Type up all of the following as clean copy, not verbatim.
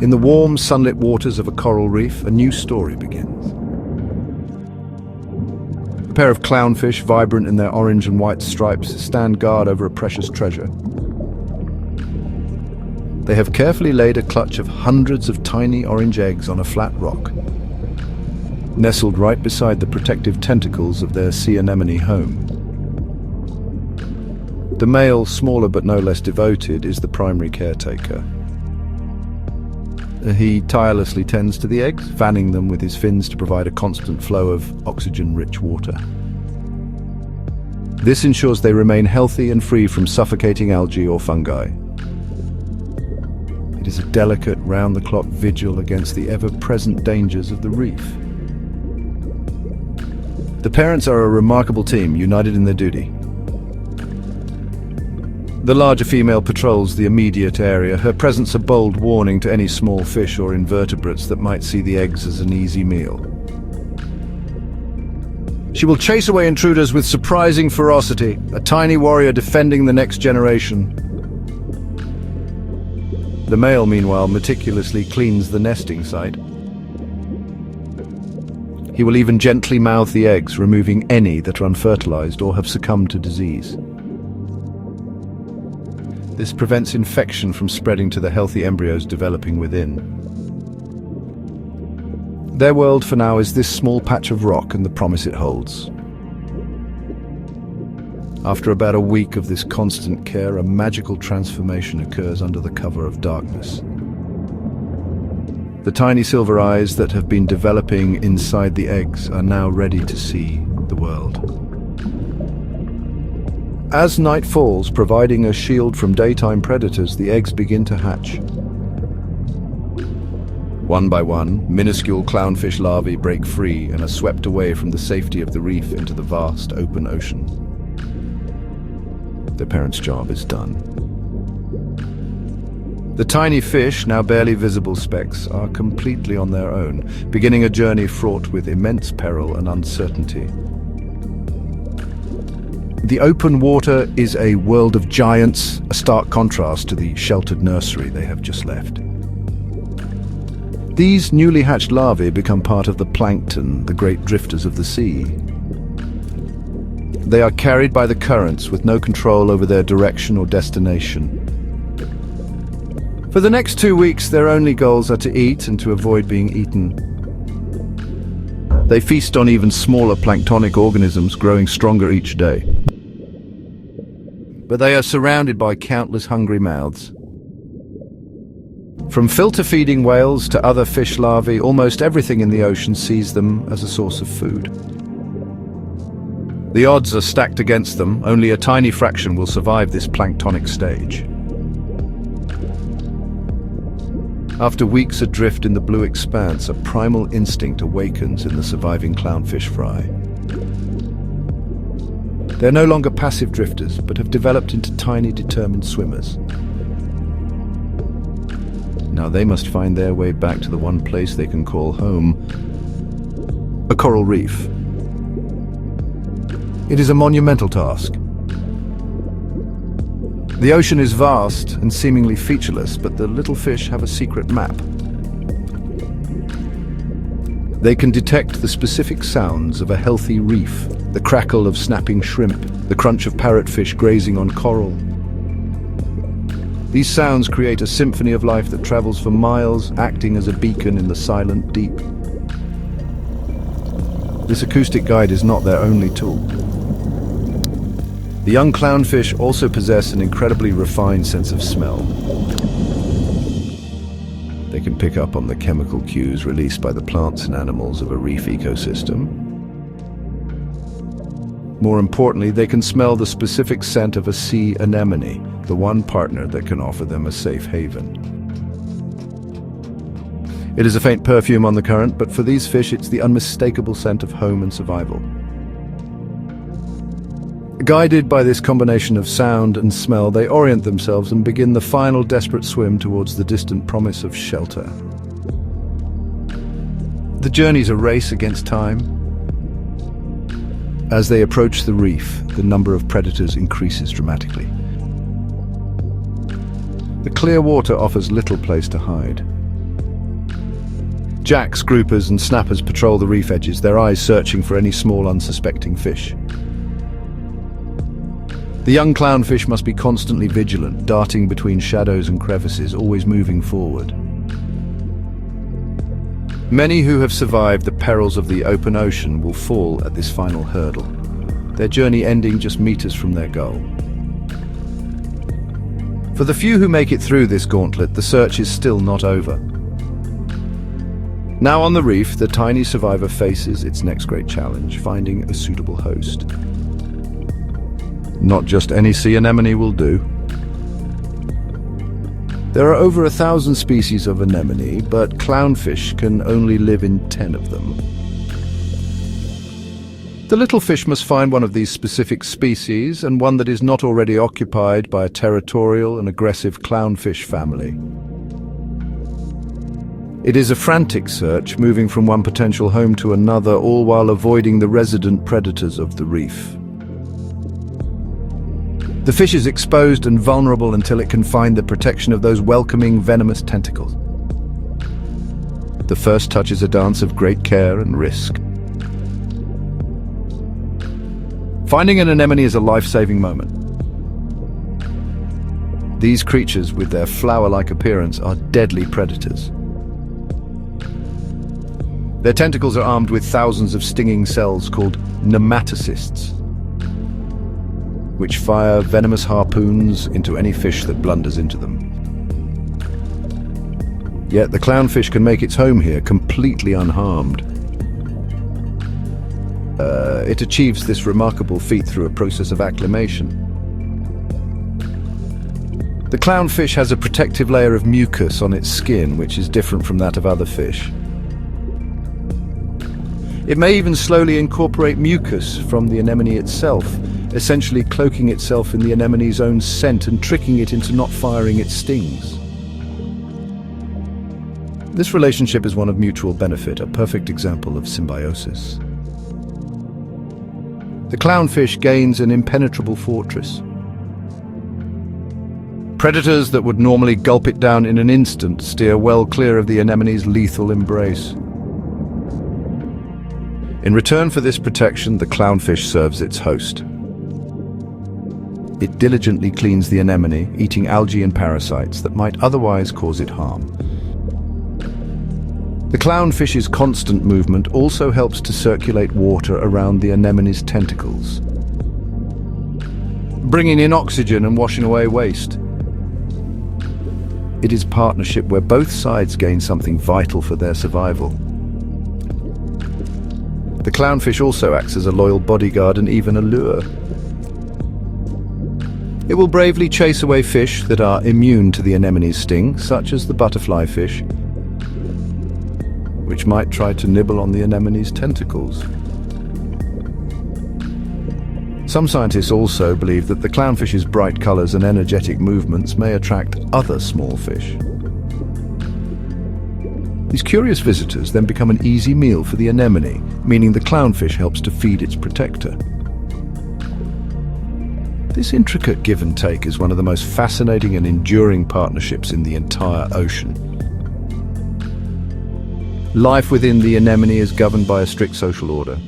In the warm, sunlit waters of a coral reef, a new story begins. A pair of clownfish, vibrant in their orange and white stripes, stand guard over a precious treasure. They have carefully laid a clutch of hundreds of tiny orange eggs on a flat rock, nestled right beside the protective tentacles of their sea anemone home. The male, smaller but no less devoted, is the primary caretaker. He tirelessly tends to the eggs, fanning them with his fins to provide a constant flow of oxygen-rich water. This ensures they remain healthy and free from suffocating algae or fungi. It is a delicate, round-the-clock vigil against the ever-present dangers of the reef. The parents are a remarkable team, united in their duty. The larger female patrols the immediate area, her presence a bold warning to any small fish or invertebrates that might see the eggs as an easy meal. She will chase away intruders with surprising ferocity, a tiny warrior defending the next generation. The male, meanwhile, meticulously cleans the nesting site. He will even gently mouth the eggs, removing any that are unfertilized or have succumbed to disease. This prevents infection from spreading to the healthy embryos developing within. Their world for now is this small patch of rock and the promise it holds. After about a week of this constant care, a magical transformation occurs under the cover of darkness. The tiny silver eyes that have been developing inside the eggs are now ready to see the world. As night falls, providing a shield from daytime predators, the eggs begin to hatch. One by one, minuscule clownfish larvae break free and are swept away from the safety of the reef into the vast open ocean. Their parents' job is done. The tiny fish, now barely visible specks, are completely on their own, beginning a journey fraught with immense peril and uncertainty. The open water is a world of giants, a stark contrast to the sheltered nursery they have just left. These newly hatched larvae become part of the plankton, the great drifters of the sea. They are carried by the currents with no control over their direction or destination. For the next 2 weeks, their only goals are to eat and to avoid being eaten. They feast on even smaller planktonic organisms, growing stronger each day. But they are surrounded by countless hungry mouths. From filter-feeding whales to other fish larvae, almost everything in the ocean sees them as a source of food. The odds are stacked against them. Only a tiny fraction will survive this planktonic stage. After weeks adrift in the blue expanse, a primal instinct awakens in the surviving clownfish fry. They're no longer passive drifters, but have developed into tiny, determined swimmers. Now they must find their way back to the one place they can call home, a coral reef. It is a monumental task. The ocean is vast and seemingly featureless, but the little fish have a secret map. They can detect the specific sounds of a healthy reef, the crackle of snapping shrimp, the crunch of parrotfish grazing on coral. These sounds create a symphony of life that travels for miles, acting as a beacon in the silent deep. This acoustic guide is not their only tool. The young clownfish also possess an incredibly refined sense of smell. They can pick up on the chemical cues released by the plants and animals of a reef ecosystem. More importantly, they can smell the specific scent of a sea anemone, the one partner that can offer them a safe haven. It is a faint perfume on the current, but for these fish it's the unmistakable scent of home and survival. Guided by this combination of sound and smell, they orient themselves and begin the final desperate swim towards the distant promise of shelter. The journey's a race against time. As they approach the reef, the number of predators increases dramatically. The clear water offers little place to hide. Jacks, groupers and snappers patrol the reef edges, their eyes searching for any small unsuspecting fish. The young clownfish must be constantly vigilant, darting between shadows and crevices, always moving forward. Many who have survived the perils of the open ocean will fall at this final hurdle, their journey ending just meters from their goal. For the few who make it through this gauntlet, the search is still not over. Now on the reef, the tiny survivor faces its next great challenge, finding a suitable host. Not just any sea anemone will do. There are over 1,000 species of anemone, but clownfish can only live in 10 of them. The little fish must find one of these specific species, and one that is not already occupied by a territorial and aggressive clownfish family. It is a frantic search, moving from one potential home to another, all while avoiding the resident predators of the reef. The fish is exposed and vulnerable until it can find the protection of those welcoming, venomous tentacles. The first touch is a dance of great care and risk. Finding an anemone is a life-saving moment. These creatures, with their flower-like appearance, are deadly predators. Their tentacles are armed with thousands of stinging cells called nematocysts, which fire venomous harpoons into any fish that blunders into them. Yet the clownfish can make its home here completely unharmed. It achieves this remarkable feat through a process of acclimation. The clownfish has a protective layer of mucus on its skin, which is different from that of other fish. It may even slowly incorporate mucus from the anemone itself, essentially cloaking itself in the anemone's own scent and tricking it into not firing its stings. This relationship is one of mutual benefit, a perfect example of symbiosis. The clownfish gains an impenetrable fortress. Predators that would normally gulp it down in an instant steer well clear of the anemone's lethal embrace. In return for this protection, the clownfish serves its host. It diligently cleans the anemone, eating algae and parasites that might otherwise cause it harm. The clownfish's constant movement also helps to circulate water around the anemone's tentacles, bringing in oxygen and washing away waste. It is partnership where both sides gain something vital for their survival. The clownfish also acts as a loyal bodyguard and even a lure. It will bravely chase away fish that are immune to the anemone's sting, such as the butterfly fish, which might try to nibble on the anemone's tentacles. Some scientists also believe that the clownfish's bright colors and energetic movements may attract other small fish. These curious visitors then become an easy meal for the anemone, meaning the clownfish helps to feed its protector. This intricate give and take is one of the most fascinating and enduring partnerships in the entire ocean. Life within the anemone is governed by a strict social order.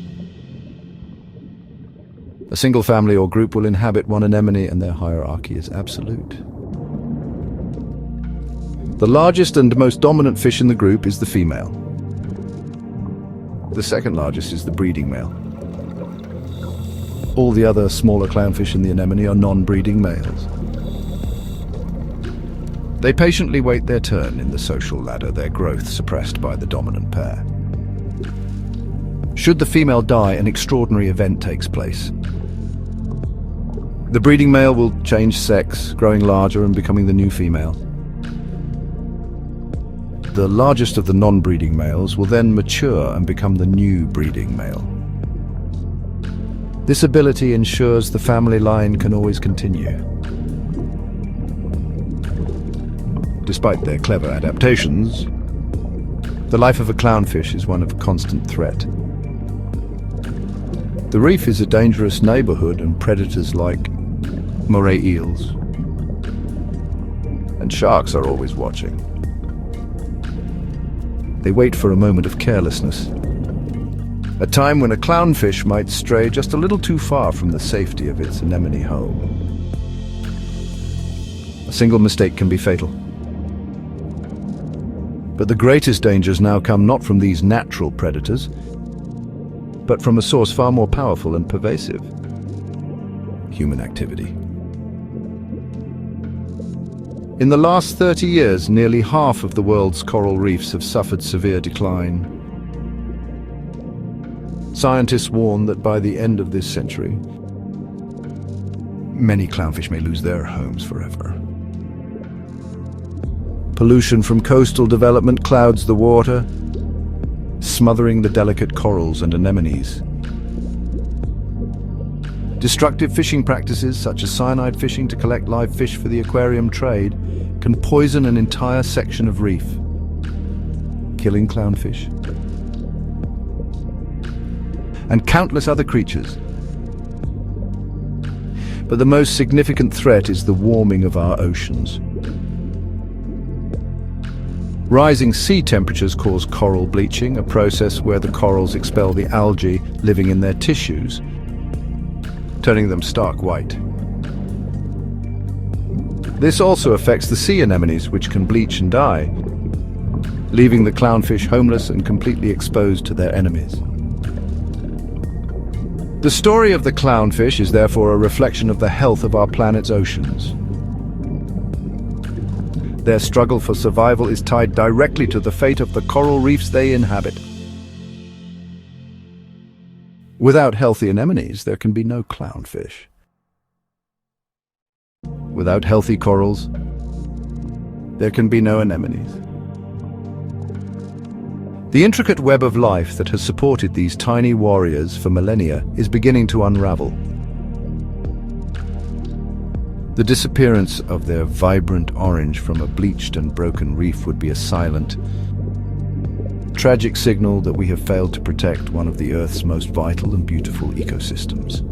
A single family or group will inhabit one anemone, and their hierarchy is absolute. The largest and most dominant fish in the group is the female. The second largest is the breeding male. All the other smaller clownfish in the anemone are non-breeding males. They patiently wait their turn in the social ladder, their growth suppressed by the dominant pair. Should the female die, an extraordinary event takes place. The breeding male will change sex, growing larger and becoming the new female. The largest of the non-breeding males will then mature and become the new breeding male. This ability ensures the family line can always continue. Despite their clever adaptations, the life of a clownfish is one of constant threat. The reef is a dangerous neighborhood, and predators like moray eels and sharks are always watching. They wait for a moment of carelessness. A time when a clownfish might stray just a little too far from the safety of its anemone home. A single mistake can be fatal. But the greatest dangers now come not from these natural predators, but from a source far more powerful and pervasive: human activity. In the last 30 years, nearly half of the world's coral reefs have suffered severe decline. Scientists warn that by the end of this century, many clownfish may lose their homes forever. Pollution from coastal development clouds the water, smothering the delicate corals and anemones. Destructive fishing practices, such as cyanide fishing to collect live fish for the aquarium trade, can poison an entire section of reef, killing clownfish and countless other creatures. But the most significant threat is the warming of our oceans. Rising sea temperatures cause coral bleaching, a process where the corals expel the algae living in their tissues, turning them stark white. This also affects the sea anemones, which can bleach and die, leaving the clownfish homeless and completely exposed to their enemies. The story of the clownfish is therefore a reflection of the health of our planet's oceans. Their struggle for survival is tied directly to the fate of the coral reefs they inhabit. Without healthy anemones, there can be no clownfish. Without healthy corals, there can be no anemones. The intricate web of life that has supported these tiny warriors for millennia is beginning to unravel. The disappearance of their vibrant orange from a bleached and broken reef would be a silent, tragic signal that we have failed to protect one of the Earth's most vital and beautiful ecosystems.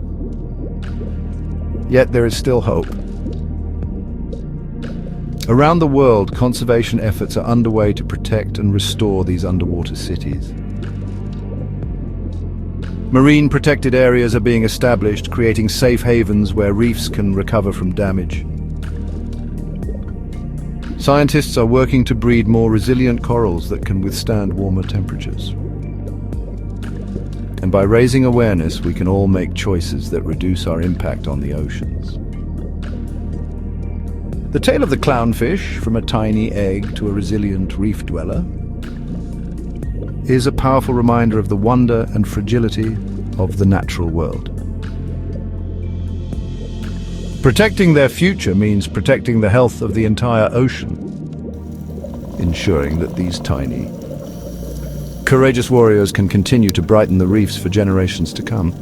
Yet there is still hope. Around the world, conservation efforts are underway to protect and restore these underwater cities. Marine protected areas are being established, creating safe havens where reefs can recover from damage. Scientists are working to breed more resilient corals that can withstand warmer temperatures. And by raising awareness, we can all make choices that reduce our impact on the oceans. The tale of the clownfish, from a tiny egg to a resilient reef dweller, is a powerful reminder of the wonder and fragility of the natural world. Protecting their future means protecting the health of the entire ocean, ensuring that these tiny, courageous warriors can continue to brighten the reefs for generations to come.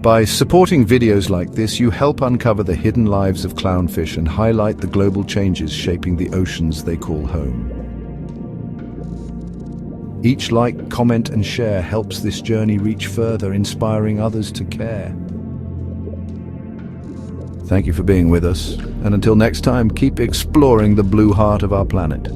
By supporting videos like this, you help uncover the hidden lives of clownfish and highlight the global changes shaping the oceans they call home. Each like, comment, and share helps this journey reach further, inspiring others to care. Thank you for being with us, and until next time, keep exploring the blue heart of our planet.